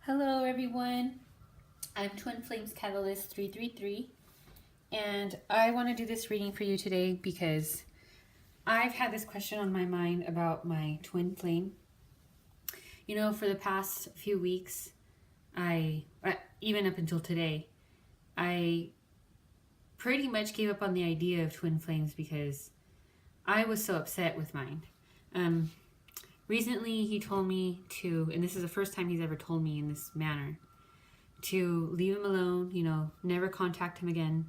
Hello everyone, I'm Twin Flames Catalyst 333 and I want to do this reading for you today because I've had this question on my mind about my twin flame. You know, for the past few weeks, even up until today, I pretty much gave up on the idea of twin flames because I was so upset with mine. Recently he told me to, and this is the first time he's ever told me in this manner, to leave him alone, never contact him again,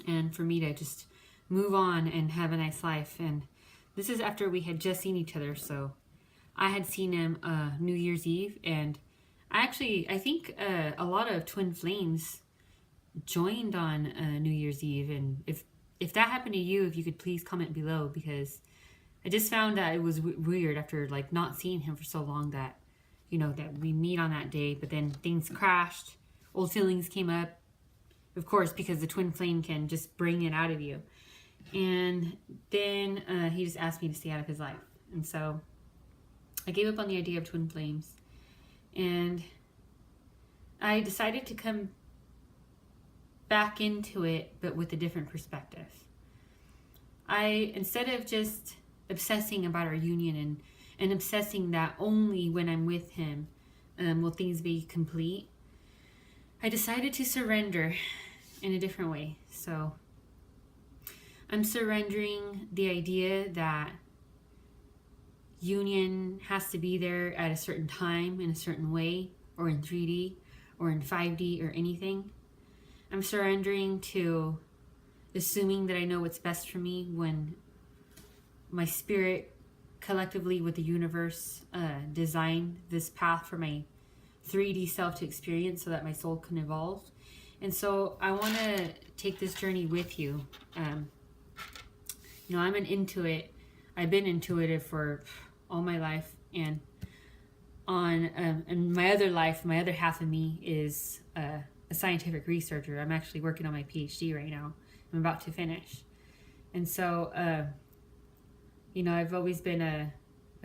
and for me to just move on and have a nice life. And this is after we had just seen each other, so I had seen him New Year's Eve, and I think a lot of twin flames joined on New Year's Eve, and if that happened to you, if you could please comment below, because I just found that it was weird after like not seeing him for so long that that we meet on that day, but then things crashed, old feelings came up, of course, because the twin flame can just bring it out of you. And then he just asked me to stay out of his life. And so I gave up on the idea of twin flames. And I decided to come back into it, but with a different perspective. Instead of just obsessing about our union and obsessing that only when I'm with him will things be complete, I decided to surrender in a different way. So I'm surrendering the idea that union has to be there at a certain time, in a certain way, or in 3D, or in 5D, or anything. I'm surrendering to assuming that I know what's best for me when my spirit collectively with the universe designed this path for my 3D self to experience so that my soul can evolve. And so I want to take this journey with you. I'm an intuit. I've been intuitive for all my life, and in my other life, my other half of me is a scientific researcher. I'm actually working on my PhD right now. I'm about to finish. And so I've always been a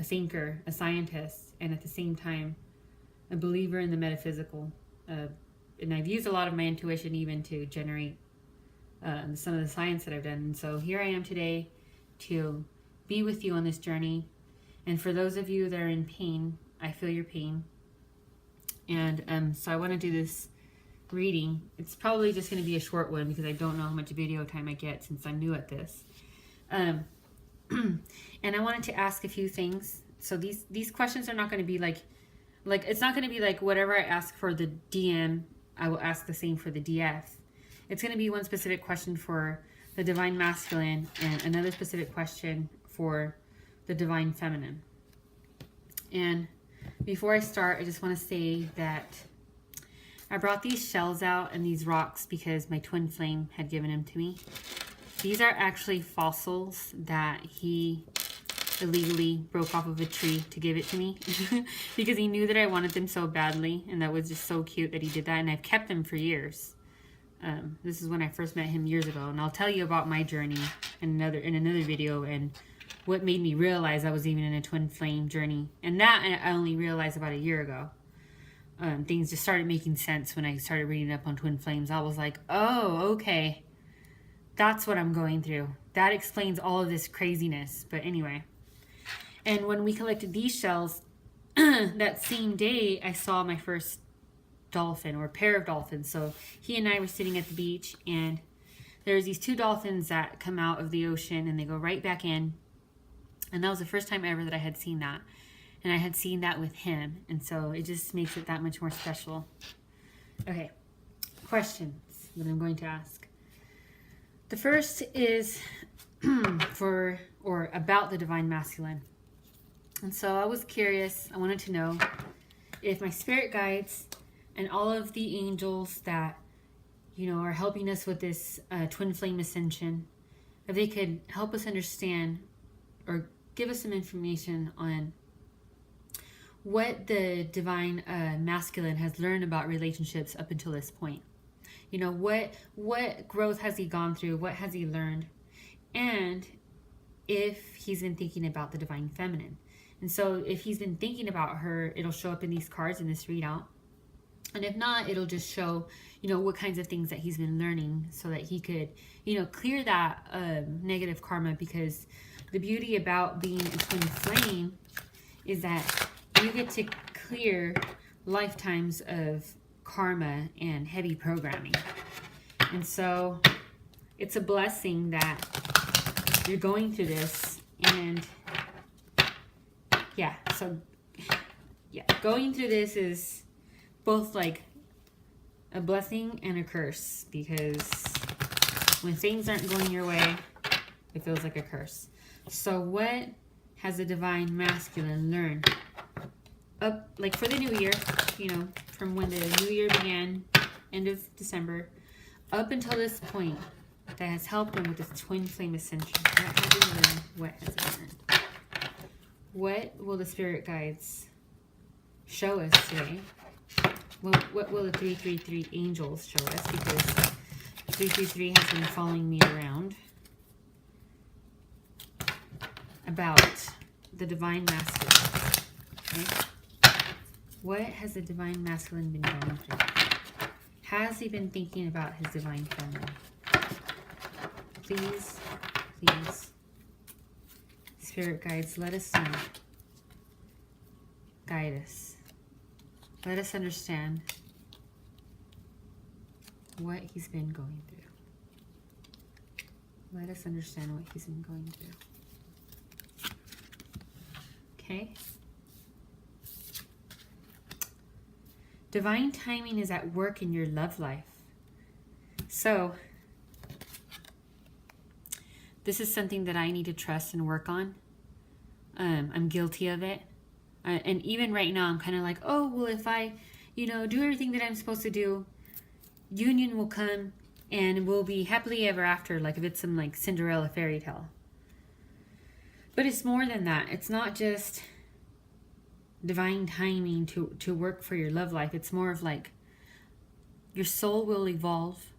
thinker, a scientist, and at the same time a believer in the metaphysical. And I've used a lot of my intuition even to generate some of the science that I've done. And so here I am today to be with you on this journey. And for those of you that are in pain, I feel your pain. And so I want to do this reading. It's probably just going to be a short one because I don't know how much video time I get since I'm new at this. And I wanted to ask a few things. So these questions are not going to be like it's not going to be like whatever I ask for the DM, I will ask the same for the DF. It's going to be one specific question for the Divine Masculine and another specific question for the Divine Feminine. And before I start, I just want to say that I brought these shells out and these rocks because my twin flame had given them to me. These are actually fossils that he illegally broke off of a tree to give it to me because he knew that I wanted them so badly, and that was just so cute that he did that, and I've kept them for years. This is when I first met him years ago, and I'll tell you about my journey in another video and what made me realize I was even in a twin flame journey. And that I only realized about a year ago. Things just started making sense when I started reading up on twin flames. I was like, oh, okay, that's what I'm going through. That explains all of this craziness. But anyway, and when we collected these shells, that same day I saw my first dolphin, or pair of dolphins. So he and I were sitting at the beach, and there's these two dolphins that come out of the ocean and they go right back in. And that was the first time ever that I had seen that. And I had seen that with him. And so it just makes it that much more special. Okay, questions that I'm going to ask. The first is about the Divine Masculine. And so I was curious, I wanted to know if my spirit guides and all of the angels that, are helping us with this twin flame ascension, if they could help us understand or give us some information on what the Divine Masculine has learned about relationships up until this point. What growth has he gone through? What has he learned? And if he's been thinking about the Divine Feminine. And so if he's been thinking about her, it'll show up in these cards in this readout. And if not, it'll just show, what kinds of things that he's been learning so that he could, clear that negative karma. Because the beauty about being a twin flame is that you get to clear lifetimes of karma and heavy programming. And so it's a blessing that you're going through this. And going through this is both like a blessing and a curse, because when things aren't going your way, it feels like a curse. So what has the divine masculine learned up, like for the new year, from when the new year began, end of December, up until this point, that has helped him with this twin flame ascension? What has he learned? What has he learned? What will the spirit guides show us today? What will the 333 angels show us? Because 333 has been following me around about the divine masculine. Okay? What has the divine masculine been going through? Has he been thinking about his divine feminine? Please, please, spirit guides, let us know. Guide us. Let us understand what he's been going through. Let us understand what he's been going through. Okay? Divine timing is at work in your love life. So, this is something that I need to trust and work on. I'm guilty of it. And even right now, I'm kind of like, oh, well, if I, do everything that I'm supposed to do, union will come and we'll be happily ever after, like if it's some like Cinderella fairy tale. But it's more than that. It's not just divine timing to work for your love life. It's more of like your soul will evolve.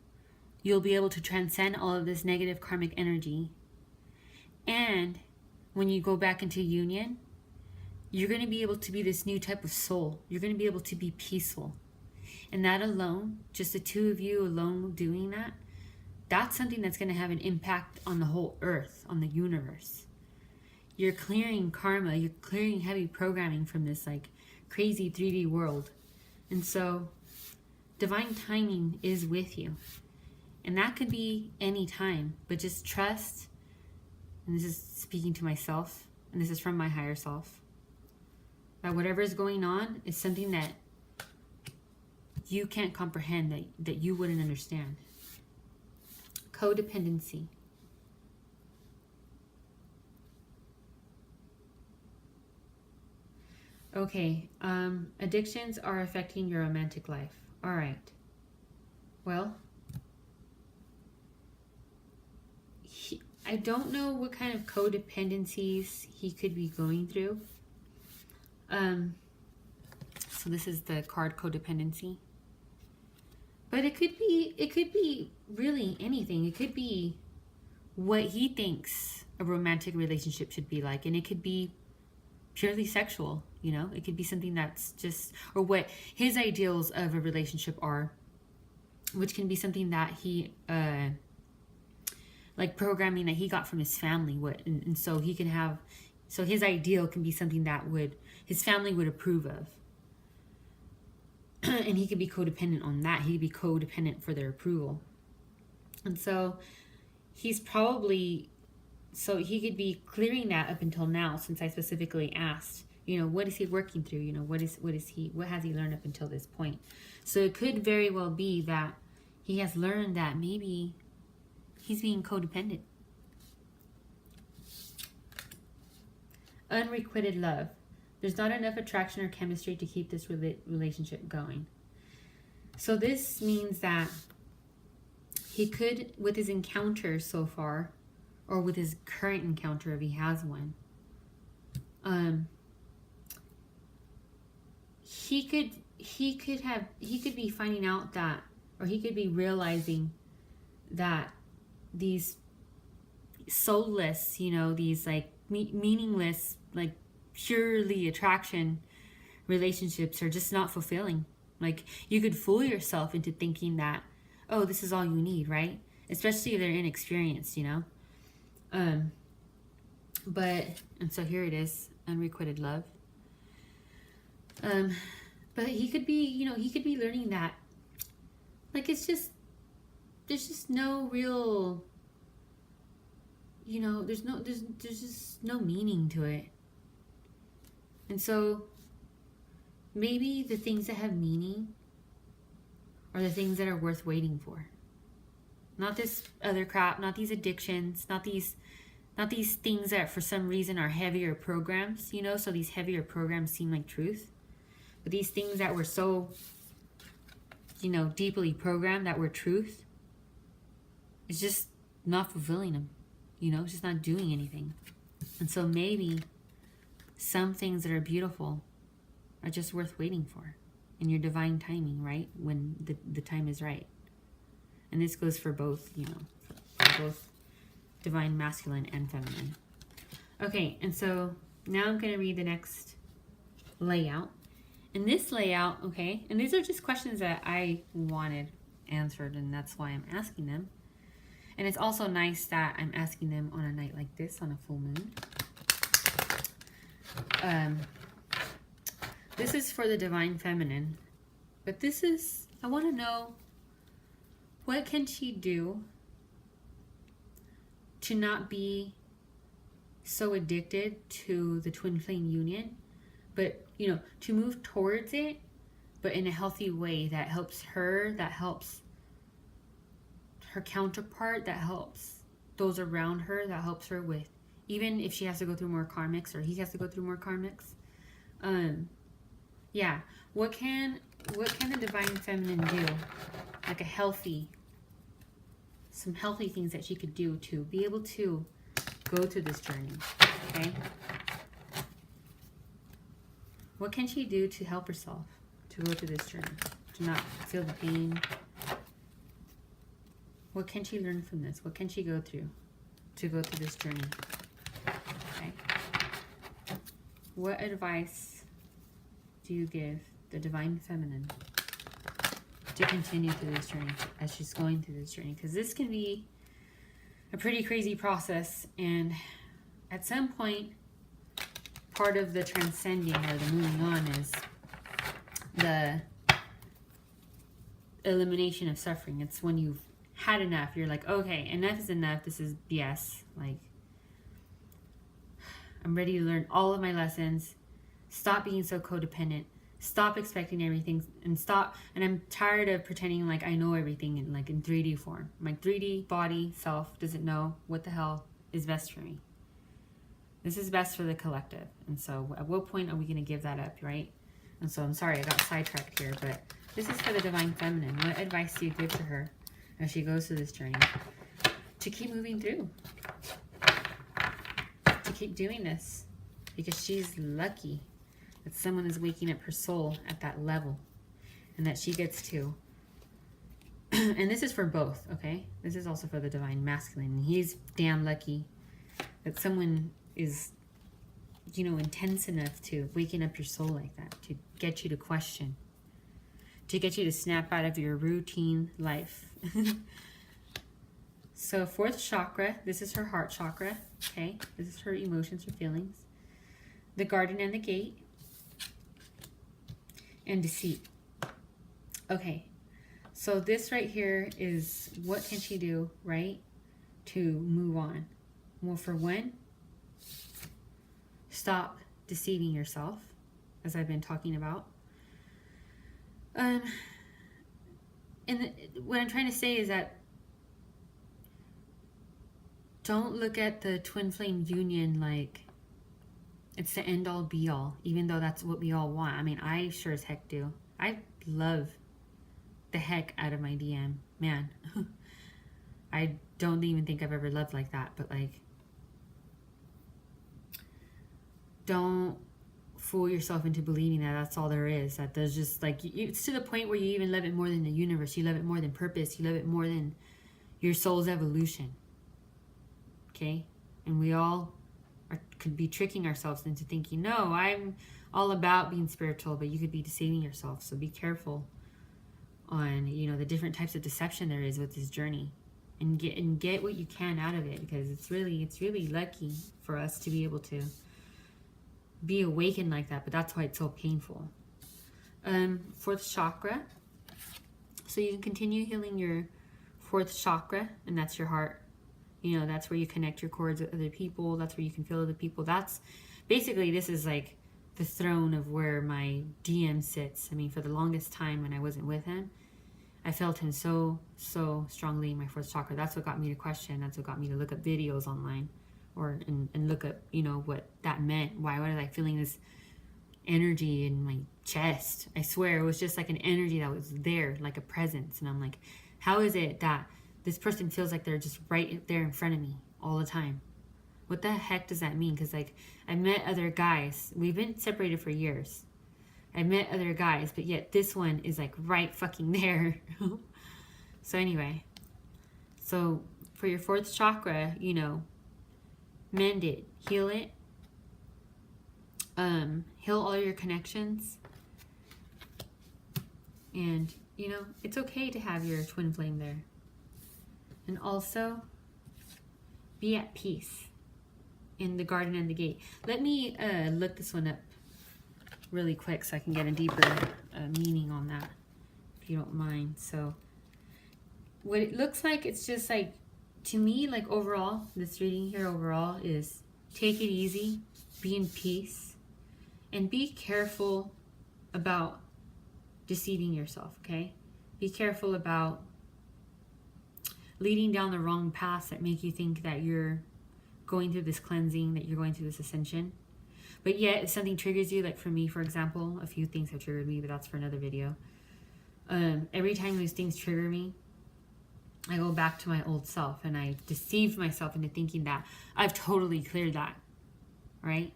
You'll be able to transcend all of this negative karmic energy. And when you go back into union, you're going to be able to be this new type of soul. You're going to be able to be peaceful. And that alone, just the two of you alone doing that, that's something that's going to have an impact on the whole earth, on the universe. You're clearing karma. You're clearing heavy programming from this like crazy 3D world. And so divine timing is with you. And that could be any time, but just trust. And this is speaking to myself, and this is from my higher self, that whatever is going on is something that you can't comprehend, that you wouldn't understand. Codependency. Okay, addictions are affecting your romantic life. All right. Well, I don't know what kind of codependencies he could be going through. So this is the card codependency. But it could be really anything. It could be what he thinks a romantic relationship should be like, and it could be purely sexual, It could be something that's just, or what his ideals of a relationship are, which can be something that he like programming that he got from his family, and so he can have, so his ideal can be something that his family would approve of. And he could be codependent on that. He could be codependent for their approval. And so he's probably, so he could be clearing that up until now, since I specifically asked, what is he working through? What has he learned up until this point? So it could very well be that he has learned that maybe he's being codependent. Unrequited love. There's not enough attraction or chemistry to keep this relationship going. So this means that he could, with his encounter so far, or with his current encounter if he has one, he could be finding out that, or he could be realizing that these soulless, these like meaningless, like purely attraction relationships are just not fulfilling. Like, you could fool yourself into thinking that, oh, this is all you need, right? Especially if they're inexperienced, you know? But, and so here it is, unrequited love. But he could be, you know, he could be learning that, like, it's just, there's just no real, you know, there's just no meaning to it. And so maybe the things that have meaning are the things that are worth waiting for. Not this other crap, not these addictions, not these things that for some reason are heavier programs, you know, so these heavier programs seem like truth. But these things that were so, you know, deeply programmed that were truth, it's just not fulfilling them, you know, it's just not doing anything. And so maybe some things that are beautiful are just worth waiting for in your divine timing, right? When the time is right. And this goes for both, you know, for both divine masculine and feminine. Okay, and so now I'm going to read the next layout. In this layout, okay, and these are just questions that I wanted answered, and that's why I'm asking them. And it's also nice that I'm asking them on a night like this, on a full moon. This is for the divine feminine, but this is, I want to know, what can she do to not be so addicted to the twin flame union, but, you know, to move towards it, but in a healthy way that helps her, that helps her counterpart, that helps those around her, that helps her with, even if she has to go through more karmics or he has to go through more karmics. Yeah, what can the divine feminine do? Like some healthy things that she could do to be able to go through this journey, okay? What can she do to help herself to go through this journey, to not feel the pain? What can she learn from this? What can she go through to go through this journey? Okay. What advice do you give the divine feminine to continue through this journey as she's going through this journey? Because this can be a pretty crazy process, and at some point, part of the transcending or the moving on is the elimination of suffering. It's when you've had enough. You're like, okay, enough is enough. This is BS. Like, I'm ready to learn all of my lessons. Stop being so codependent. Stop expecting everything, and I'm tired of pretending like I know everything in 3D form. My 3D body self doesn't know what the hell is best for me. This is best for the collective. And so at what point are we going to give that up, right? And so I'm sorry, I got sidetracked here, but this is for the divine feminine. What advice do you give to her as she goes through this journey to keep moving through, to keep doing this? Because she's lucky that someone is waking up her soul at that level, and that she gets to. And this is for both, okay? This is also for the divine masculine. And he's damn lucky that someone is, you know, intense enough to waking up your soul like that, to get you to question, to get you to snap out of your routine life. So fourth chakra, this is her heart chakra, okay? This is her emotions, her feelings. The garden and the gate. And deceit. Okay, so this right here is what can she do, right, to move on? Well, for one, stop deceiving yourself, as I've been talking about. And what I'm trying to say is that don't look at the twin flame union like it's the end all be all, even though that's what we all want. I mean, I sure as heck do. I love the heck out of my DM. Man, I don't even think I've ever loved like that, but like, don't fool yourself into believing that that's all there is, that there's just like, it's to the point where you even love it more than the universe. You love it more than purpose. You love it more than your soul's evolution. Okay? And we all could be tricking ourselves into thinking, no, all about being spiritual, but you could be deceiving yourself. So be careful on, you know, the different types of deception there is with this journey, and get what you can out of it, because it's really lucky for us to be able to be awakened like that, but that's why it's so painful. Fourth chakra. So you can continue healing your fourth chakra, and that's your heart. You know, that's where you connect your cords with other people. That's where you can feel other people. That's basically, this is like the throne of where my DM sits. I mean, for the longest time when I wasn't with him, I felt him so strongly in my fourth chakra. That's what got me to question. That's what got me to look up videos online, or and look up, you know, what that meant. Why was I feeling this energy in my chest? I swear it was just like an energy that was there, like a presence. And I'm like, how is it that this person feels like they're just right there in front of me all the time? What the heck does that mean? Because like, I met other guys. We've been separated for years. I met other guys, but yet this one is like right fucking there. So anyway, so for your fourth chakra, you know, mend it, heal it, heal all your connections, and you know, it's okay to have your twin flame there. And also be at peace in the garden and the gate. Let me look this one up really quick so I can get a deeper meaning on that, if you don't mind. So what it looks like, it's just like, to me, like overall, this reading here overall is take it easy, be in peace, and be careful about deceiving yourself, okay? Be careful about leading down the wrong paths that make you think that you're going through this cleansing, that you're going through this ascension. But yet, if something triggers you, like for me, for example, a few things have triggered me, but that's for another video. Every time those things trigger me, I go back to my old self, and I deceived myself into thinking that I've totally cleared that, right?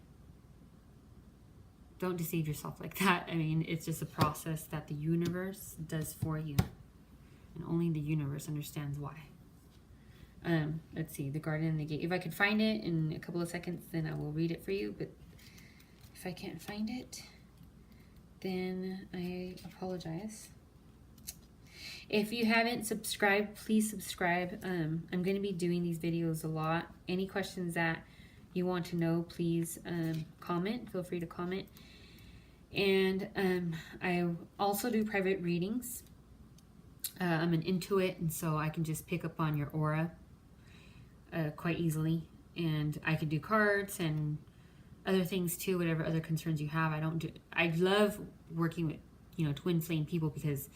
Don't deceive yourself like that. I mean, it's just a process that the universe does for you, and only the universe understands why. Let's see, the garden and the gate. If I could find it in a couple of seconds, then I will read it for you, but if I can't find it, then I apologize. If you haven't subscribed, please subscribe. I'm going to be doing these videos a lot. Any questions that you want to know, please comment. Feel free to comment. And I also do private readings. I'm an intuit, and so I can just pick up on your aura quite easily. And I can do cards and other things too, whatever other concerns you have. I love working with, you know, twin flame people, because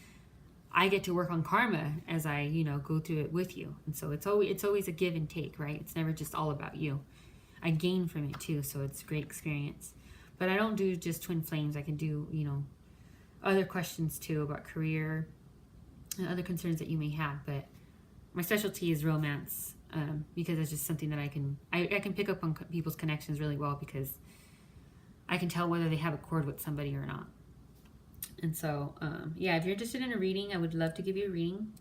I get to work on karma as I, you know, go through it with you. And so it's always a give and take, right? It's never just all about you. I gain from it too, so it's a great experience. But I don't do just twin flames. I can do, you know, other questions too about career and other concerns that you may have. But my specialty is romance, because it's just something that I can pick up on people's connections really well, because I can tell whether they have a chord with somebody or not. And so, yeah, if you're interested in a reading, I would love to give you a reading.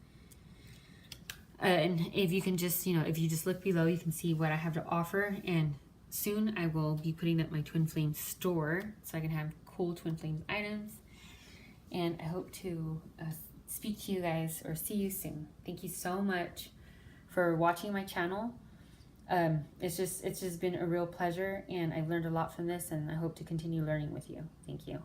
And if you can just, you know, if you just look below, you can see what I have to offer. And soon I will be putting up my twin flame store, so I can have cool twin flame items. And I hope to speak to you guys or see you soon. Thank you so much for watching my channel. It's just been a real pleasure, and I've learned a lot from this, and I hope to continue learning with you. Thank you.